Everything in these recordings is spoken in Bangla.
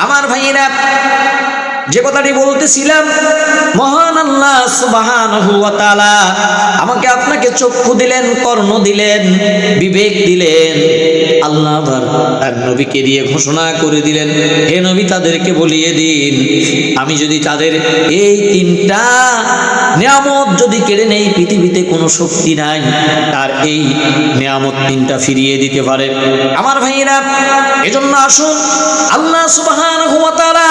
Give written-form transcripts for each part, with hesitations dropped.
আমার ভাইয়েরা, যে কথাটি বলতেছিলাম, মহান আল্লাহ সুবহানাহু ওয়া তাআলা আমাকে আপনাকে চক্ষু দিলেন, কর্ণ দিলেন, বিবেক দিলেন। আল্লাহ তার নবীকে দিয়ে ঘোষণা করে দিলেন, হে নবী তাদেরকে বলিয়ে দিন, আমি যদি তাদের এই তিনটা নিয়ামত যদি কেড়ে নেই, পৃথিবীতে কোনো শক্তি নাই তার এই নিয়ামত তিনটা ফিরিয়ে দিতে পারে। আমার ভাইয়েরা, এজন্য আসুন আল্লাহ সুবহানাহু ওয়া তাআলা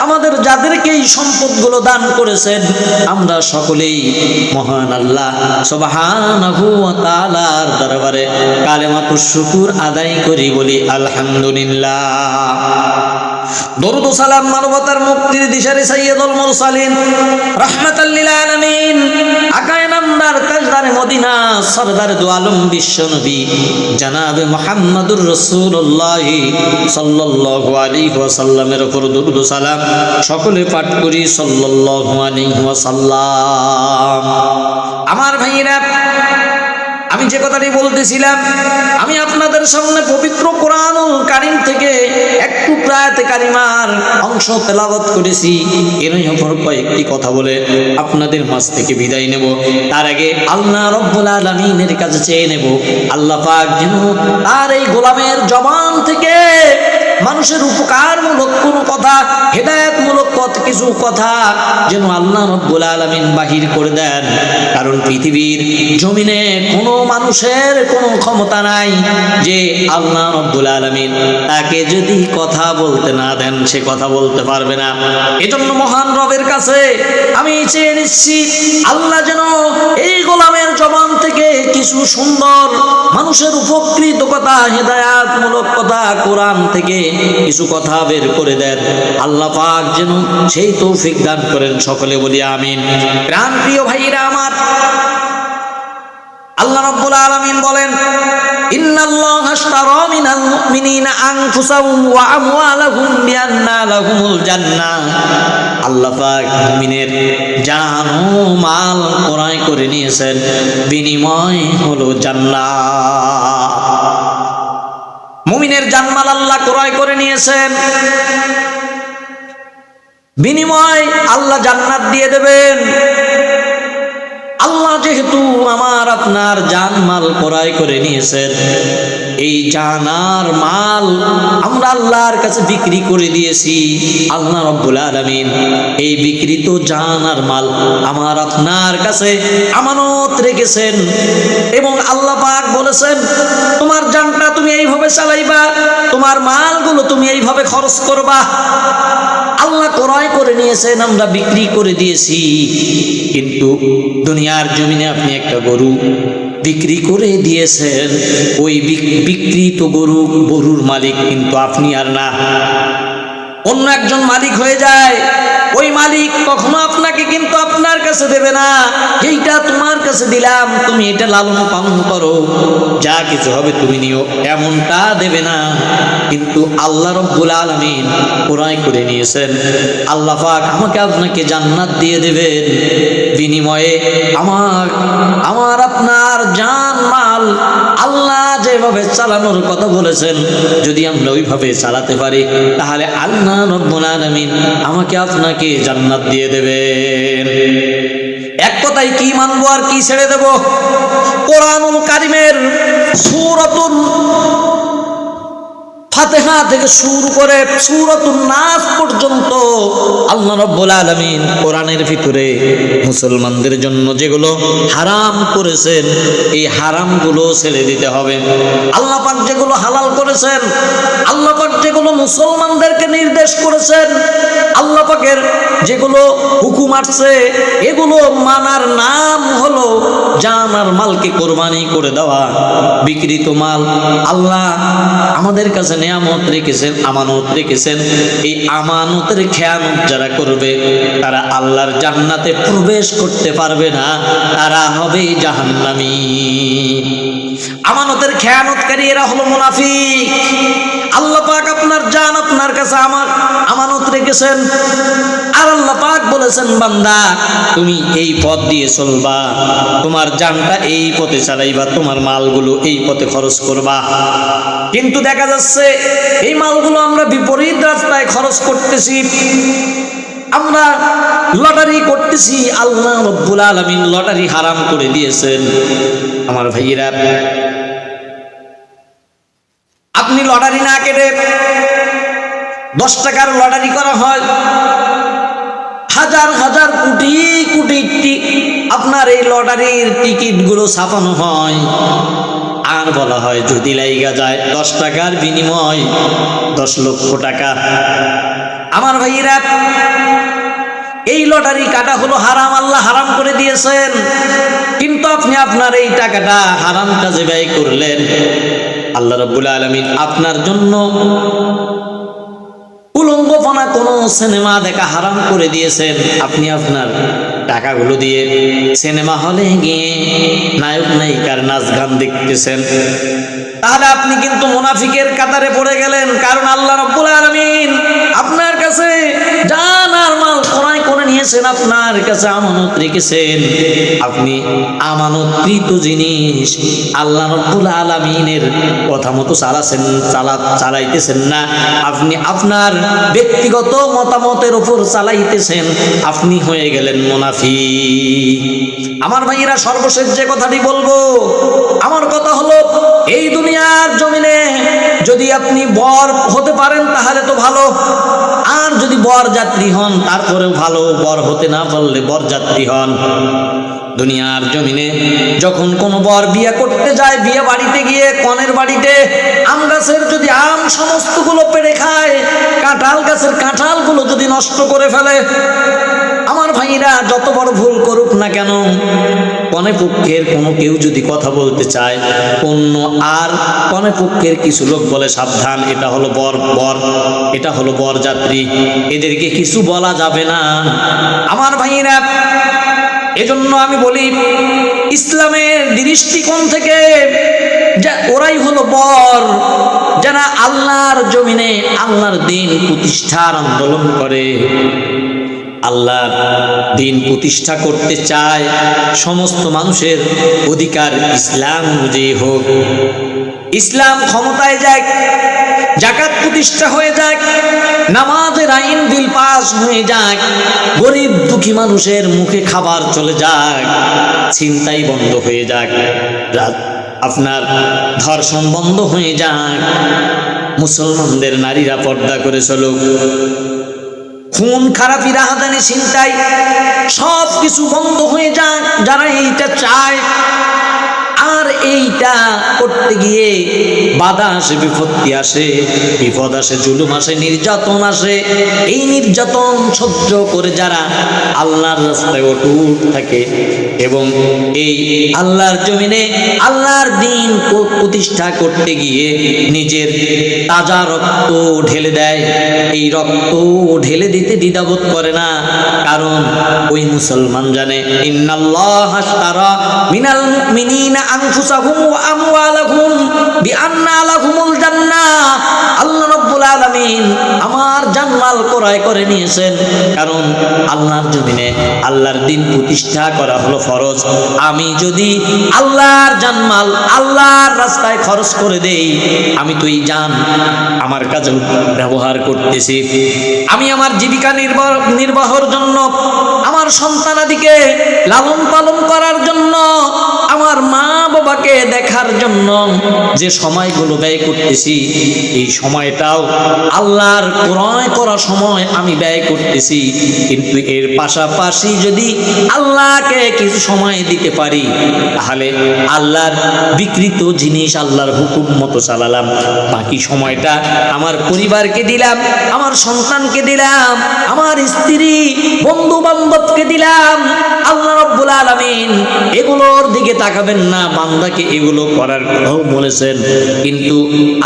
আমাদের যাদেরকে এই সম্পদগুলো দান করেছেন, আমরা সকলেই মহান আল্লাহ সুবহানাহু ওয়া তাআলার দরবারে কালেমাতুশ শুকর আদায় করি, বলি আলহামদুলিল্লাহ। দরুদ ও সালাম মানবতার মুক্তির দিশারি সাইয়্যিদুল মুরসালিন রাহমাতাল লিল আলামিন, আকায়ে নামদার তাজদারে মদিনা সরদার দু আলম বিশ্ব নবী জনাবে মুহাম্মদুর রাসূলুল্লাহ সাল্লাল্লাহু আলাইহি ওয়াসাল্লামের উপর দরুদ ও সালাম সকলে পাঠ করি সাল্লাল্লাহু আলাইহি ওয়াসাল্লাম। আমার ভাইয়েরা, আমি যে কথাটি বলতেছিলাম, আমি আপনাদের সামনে পবিত্র কোরআনুল কারীম থেকে একটু আয়াতে কারিমার অংশ তেলাওয়াত করেছি। এর উপর কয়েকটি কথা বলে আপনাদের মাঝ থেকে বিদায় নেব। তার আগে আল্লাহ রব্বুল আলামিনের কাছে চেয়ে নেব, আল্লাহ পাক যেন তার এই গোলামের জবান থেকে মানুষের উপকারমূলক কোনো কথা, হেদায়েতমূলক কিছু কথা যেন আল্লাহ রব্বুল আলামিন বাহির করে দেন। কারণ পৃথিবীর জমিনে কোনো মানুষের কোনো ক্ষমতা নাই যে আল্লাহ রব্বুল আলামিন তাকে যদি কথা বলতে না দেন সে কথা বলতে পারবে না। এজন্য মহান রবের কাছে আমি চেয়ে নিচ্ছি, আল্লাহ যেন এই গোলামের জবান থেকে কিছু সুন্দর মানুষের উপকৃত কথা, হেদায়েতমূলক কথা, কোরআন থেকে কিছু কথা বের করে দেন। আল্লাহ পাক যেন সেই তৌফিক দান করেন, সকলে বলি আমিন। প্রাণ প্রিয় ভাইরা আমার, আল্লাহ রাব্বুল আলামিন বলেন, ইন্নাল্লাহা আশতারা মিনাল মুমিনিনা আনফুসাহুম ওয়া আমওয়ালাহুম বিআন্না লাহুমুল জান্নাহ। আল্লাহ পাক মুমিনের জান ও মাল ক্রয় করে নিয়েছেন, বিনিময় হলো জান্নাত। মুমিনের জানমাল আল্লাহ ক্রয় করে নিয়েছেন, বিনিময় আল্লাহ জান্নাত দিয়ে দেবেন। আল্লাহ যেহেতু আমার আপনার জানমাল ক্রয় করে নিয়েছেন, এই জানার মাল আমরা আল্লাহর কাছে বিক্রি করে দিয়েছি। আল্লাহ রব্বুল আলামিন এই বিক্রিত জানার মাল আমার আপনার কাছে আমানত রেখেছেন এবং আল্লাহ পাক বলেছেন, তোমার জানটা তুমি এইভাবে চালাইবা, তোমার মালগুলো তুমি এইভাবে খরচ করবা। আল্লাহ ক্রয় করে নিয়েছেন, আমরা বিক্রি করে দিয়েছি। কিন্তু দুনিয়ার জমিনে আপনি একটা গরু বিক্রি করে দিয়েছেন, ওই বিক্রিত গরুর মালিক কিন্তু আপনি আর না, অন্য একজন মালিক হয়ে যায়। ওই মালিক কখনো আপনাকে কিন্তু আপনার কাছে দেবে না, এইটা তোমার কাছে দিলাম, তুমি এটা লালন পালন করো, যা কিছু হবে তুমি নিও, এমনটা দেবে না। কিন্তু আল্লাহ রব্বুল আলামিন ক্রয় করে নিয়েছেন। আল্লাহ পাক আমাকে আপনাকে জান্নাত দিয়ে দেবেন, বিনিময়ে আমার আপনার জান মাল আল্লাহ যেভাবে চালানোর কথা বলেছেন, যদি আমরা ওইভাবে চালাতে পারি, তাহলে আল্লাহ রব্বুল আলামিন আমাকে আপনাকে জান্নাত দিয়ে দেবেন। এক কথায় কি মানবো আর কি ছেড়ে দেব? কোরআনুল কারীমের সূরাতুল ফাতিহা থেকে শুরু করে সূরাতুন নাস পর্যন্ত আল্লাহ রাব্বুল আলামিন কোরআনের ভিতরে মুসলমানদের জন্য যেগুলো হারাম করেছেন, এই হারামগুলো ছেড়ে দিতে হবে। আল্লাহ পাক যেগুলো হালাল করেছেন, আল্লাহ পাক যেগুলো মুসলমানদেরকে নির্দেশ করেছেন, আল্লাহ পাকের যেগুলো হুকুম আসছে, এগুলো মানার নাম হলো জান আর মালকে কোরবানি করে দেওয়া। বিক্রিত মাল আল্লাহ আমাদের কাছে নিয়ামত রেখেছেন, আমানত রেখেছেন। এই আমানতের খেয়ানত যারা করবে তারা আল্লাহর জান্নাতে প্রবেশ করতে পারবে না, তারা হবে জাহান্নামী। আমানতের খেয়ানতকারী এরা হলো মুনাফিক। আল্লাহ পাক আপনার জান আপনার কাছে আমার আমানত রেখেছেন। আর আল্লাহ পাক বলেছেন, বান্দা তুমি এই পথ দিয়ে চলবা, তোমার জানটা এই পথে চালাইবা, তোমার মালগুলো এই পথে খরচ করবা। কিন্তু দেখা যাচ্ছে এই মালগুলো আমরা বিপরীত রাস্তায় খরচ করতেছি, আমরা লটারি করতেছি। আল্লাহ রাব্বুল আলামিন লটারি হারাম করে দিয়েছেন। আমার ভাইয়েরা, আপনি লটারি না কেটে 10 টাকার লটারি করা হয়, হাজার হাজার কোটি কোটি আপনার এই লটারির টিকিট গুলো ছাপানো হয়, আর বলা হয় যদি লাইগা যায় 10 টাকার বিনিময় 10 লক্ষ টাকা। আমার ভাইয়েরা, এই লটারি কাটা হলো হারাম, আল্লাহ হারাম করে দিয়েছেন। কিন্তু আপনি আপনার এই টাকাটা হারাম কাজে ব্যয় করলেন। আল্লাহ রাব্বুল আলামিন আপনার জন্য উলঙ্গপনা কোন সিনেমা দেখা হারাম করে দিয়েছেন। আপনি আপনার টাকাগুলো দিয়ে সিনেমা হলে গিয়ে নায়ক নায়িকার নাচ গান দেখতেছেন। তাহলে আপনি কিন্তু মুনাফিকের কাতারে পড়ে গেলেন। কারণ আল্লাহ রাব্বুল আলামিন আপনার কাছে জান আর মাল ক্রয় করে নিয়েছেন, আপনার কাছে আমানত রেখেছেন। আপনি আমানতকৃত জিনিস আল্লাহ রাব্বুল আলামিনের কথা মতো চালাইতেছেন না, আপনি আপনার ব্যক্তিগত মতামতের উপর চালাইতেছেন, আপনি হয়ে গেলেন মুনাফিক। আমার ভাইয়েরা, সর্বশেষ যে কথাটি বলবো, আমার কথা হলো, এই দুনিয়ার জমিনে যদি আপনি বর হতে পারেন তাহলে তো ভালো, আর যদি বর যাত্রী হন তারপরেও ভালো, বর হতে না পারলে বর যাত্রী হন। দুনিয়ার জমিনে যখন কোনো বর বিয়ে করতে যায়, বিয়ে বাড়িতে গিয়ে কনের বাড়িতে আম গাছের যদি আম সমস্তগুলো পেড়ে খায়, কাঁঠাল গাছের কাঁঠালগুলো যদি নষ্ট করে ফেলে, আমার ভাইরা যত বড় ভুল করুক না কেন, কনে পক্ষের কোনো কেউ যদি কথা বলতে চায়, অন্য আর কনে পক্ষের কিছু লোক বলে সাবধান, এটা হলো বর, এটা হলো বর যাত্রী, এদেরকে কিছু বলা যাবে না। আমার ভাইরা, এজন্য আমি বলি, ইসলামের দৃষ্টিকোণ থেকে ওরাই হলো বর, যারা আল্লাহর জমিনে আল্লাহর দিন প্রতিষ্ঠার আন্দোলন করে, আল্লাহর দিন প্রতিষ্ঠা করতে চায়। সমস্ত মানুষের অধিকার ইসলাম অনুযায়ী হোক, ইসলাম ক্ষমতায় যাক, যাকাত প্রতিষ্ঠা হয়ে যাক, নামাজের আইন বিল পাস হয়ে যাক, গরিব দুঃখী মানুষের মুখে খাবার চলে যাক, ছিনতাই বন্ধ হয়ে যাক, আপনার ধর্ষণ বন্ধ হয়ে যাক, মুসলমানদের নারীরা পর্দা করে চলুক, খুন খারাপি রাহাজানি ছিনতাই সব কিছু বন্ধ হয়ে যাক, যারা এইটা চায়। আর এইটা করতে গিয়ে বাধা আসে, বিপত্তি আসে, বিপদ আসে, জুলুম আসে, নির্যাতন আসে। এই নির্যাতন সহ্য করে যারা আল্লাহর রাস্তায় অটুট থাকে এবং এই আল্লাহর জমিনে আল্লাহর দিন প্রতিষ্ঠা করতে গিয়ে নিজের তাজা রক্ত ঢেলে দেয়, এই রক্ত ঢেলে দিতে দ্বিধাবোধ করে না। কারণ ওই মুসলমান জানে, ইন্নাল্লাহ আশতারা মিনাল মুমিনিনা আনফুসাহুম ওয়া আমওয়ালাহুম বিআন্না লাহুমুল জান্নাহ। আল্লাহ রাব্বুল আলামিন আমার জানমাল ক্রয় করে নিয়েছেন, কারণ আল্লাহর জমিনে আল্লাহর দিন প্রতিষ্ঠা করা হলো ফরজ। আমি যদি আল্লাহর জানমাল আল্লাহর রাস্তায় খরচ করে দেই, আমি তো এই জান আমার কাজে ব্যবহার করতেছি, আমি আমার জীবিকা নির্বাহের জন্য, আমার সন্তানাদিকে লালন পালন করার জন্য, আমার মা বাবাকে দেখার জন্য যে সময়গুলো ব্যয় করতেছি, এই সময়টাও আল্লাহর ক্রয় করা সময় আমি ব্যয় করতেছি। কিন্তু এর পাশাপাশি যদি আল্লাহকে কিছু সময় দিতে পারি, তাহলে আল্লাহর বিকৃত জিনিস আল্লাহর হুকুম মতো চালালাম, বাকি সময়টা আমার পরিবারকে দিলাম, আমার সন্তানকে দিলাম, আমার স্ত্রী বন্ধু বান্ধবকে দিলাম। আল্লাহ রাব্বুল আলামিন এগুলোর দিকে তাকাবেন না, বান্দাকে এগুলো করার কথাও বলেছেন, কিন্তু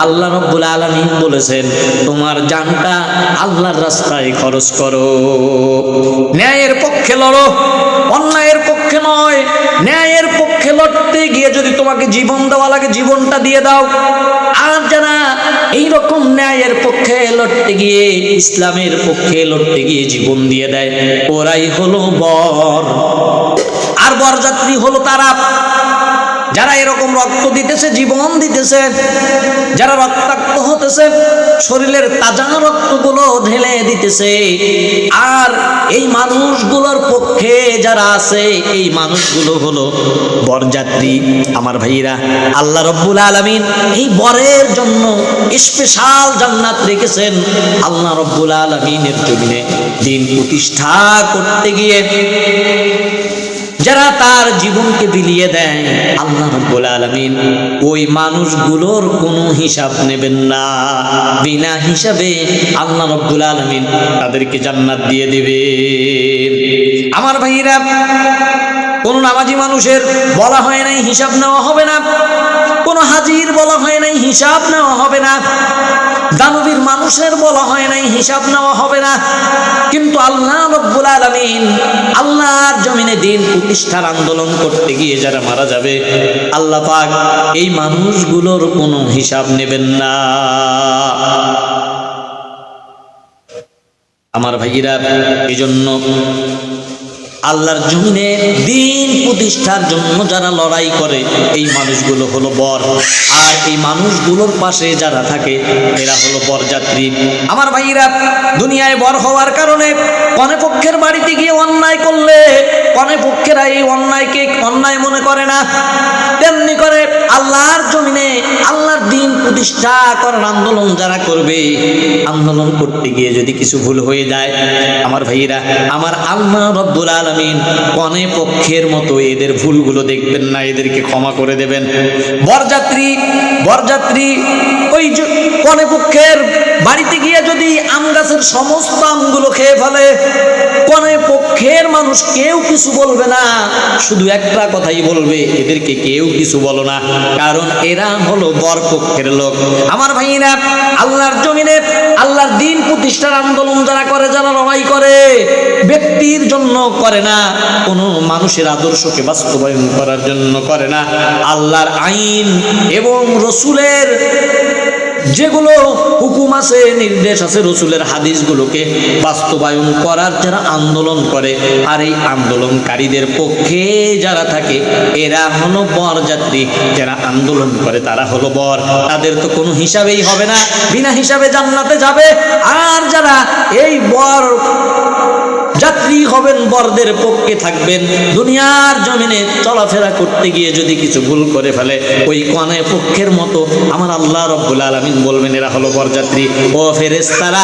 আল্লাহ রাব্বুল আলামিন বলেছেন তোমার জানটা আল্লাহর রাস্তায় খরচ করো, ন্যায়ের পক্ষে লড়ো, অন্যায়ের পক্ষে পক্ষে নয়, ন্যায়ের পক্ষে লড়তে গিয়ে যদি তোমাকে জীবন দেওয়া লাগে জীবনটা দিয়ে দাও। আর যারা এইরকম ন্যায়ের পক্ষে লড়তে গিয়ে, ইসলামের পক্ষে লড়তে গিয়ে জীবন দিয়ে দেয়, ওরাই হলো বর। আর বরযাত্রী হলো তারা যারা এরকম রক্ত দিতেছে, জীবন দিতেছে, যারা রক্তাক্ত হতেছে, শরীরের তাজা রক্তগুলো ঢেলে দিতেছে। আর এই মানুষগুলোর পক্ষে যারা আছে, এই মানুষগুলো হলো বরযাত্রী। আমার ভাইরা, আল্লাহ রাব্বুল আলামিন এই বরের জন্য স্পেশাল জান্নাত রেখেছেন। আল্লাহ রাব্বুল আলামিনের জমিনে দিন প্রতিষ্ঠা করতে গিয়ে যারা তার জীবনকে বিলিয়ে দেয়, আল্লাহ রাব্বুল আলামিন ওই মানুষগুলোর কোনো হিসাব নেবেন না। বিনা হিসাবে আল্লাহ রাব্বুল আলামিন তাদেরকে জান্নাত দিয়ে দিবে। আমার ভাইরা, কোন নামাজি মানুষের বলা হয় নাই হিসাব নেওয়া হবে না, কোন হাজির বলা হয় নাই হিসাব নেওয়া হবে না, দানবীর মানুষের বলা হয় নাই হিসাব নেওয়া হবে না। কিন্তু আল্লাহ রাব্বুল আলামিন আল্লাহর জমিনে দিন প্রতিষ্ঠার আন্দোলন করতে গিয়ে যারা মারা যাবে, আল্লাহ পাক এই মানুষগুলোর কোনো হিসাব নেবেন না। আমার ভাইয়েরা, এই জন্য আল্লাহর জমিনে দিন প্রতিষ্ঠার জন্য যারা লড়াই করে, এই মানুষগুলো হলো বর। আর এই মানুষগুলোর পাশে যারা থাকে, এরা হলো বরযাত্রী। আমার ভাইরা, দুনিয়ায় বর হওয়ার কারণে কনে পক্ষের বাড়িতে গিয়ে অন্যায় করলে কনে পক্ষেরা এই অন্যায়কে অন্যায় মনে করে না, তেমনি করে আল্লাহর জমিনে আল্লাহর দিন প্রতিষ্ঠা করার আন্দোলন যারা করবে, আন্দোলন করতে গিয়ে যদি কিছু ভুল হয়ে যায়, আমার ভাইরা, আমার আল্লাহ রাব্বুল আলামিন কনে পক্ষের মতো এদের ভুলগুলো দেখবেন না, এদেরকে ক্ষমা করে দেবেন। বরযাত্রী ওই কনে পক্ষের বাড়িতে গিয়ে যদি আম গাছের সমস্ত আমগুলো খেয়ে ফেলে, কনে পক্ষের মানুষ কেউ কিছু বলবে না, শুধু একটা কথাই বলবে, এদেরকে কেউ কিছু বলো না, কারণ এরা হলো বর পক্ষের লোক। আমার ভাইরা, আল্লাহর জমিনে আল্লাহর দিন প্রতিষ্ঠার আন্দোলন যারা করে, যারা লড়াই করে, ব্যক্তির জন্য করে না, কোনো মানুষের আদর্শকে বাস্তবায়ন করার জন্য করে না, আল্লাহর আইন এবং রসুলের যেগুলো হুকুম আছে, নির্দেশ আছে, রসুলের হাদিসগুলোকে বাস্তবায়ন করার যারা আন্দোলন করে, আর এই আন্দোলনকারীদের পক্ষে যারা থাকে, এরা হলো বরযাত্রী। যারা আন্দোলন করে তারা হলো বর, তাদের তো কোনো হিসাবেই হবে না, বিনা হিসাবে জান্নাতে যাবে। আর যারা এই বর যাত্রী হবেন, বরদের পক্ষে থাকবেন, দুনিয়ার জমিনে চলাফেরা করতে গিয়ে যদি কিছু ভুল করে ফেলে, ওই কনে পক্ষের মতো আমার আল্লাহ রাব্বুল আলামিন বলবেন এরা হলো বরযাত্রী। ও ফেরেশতারা,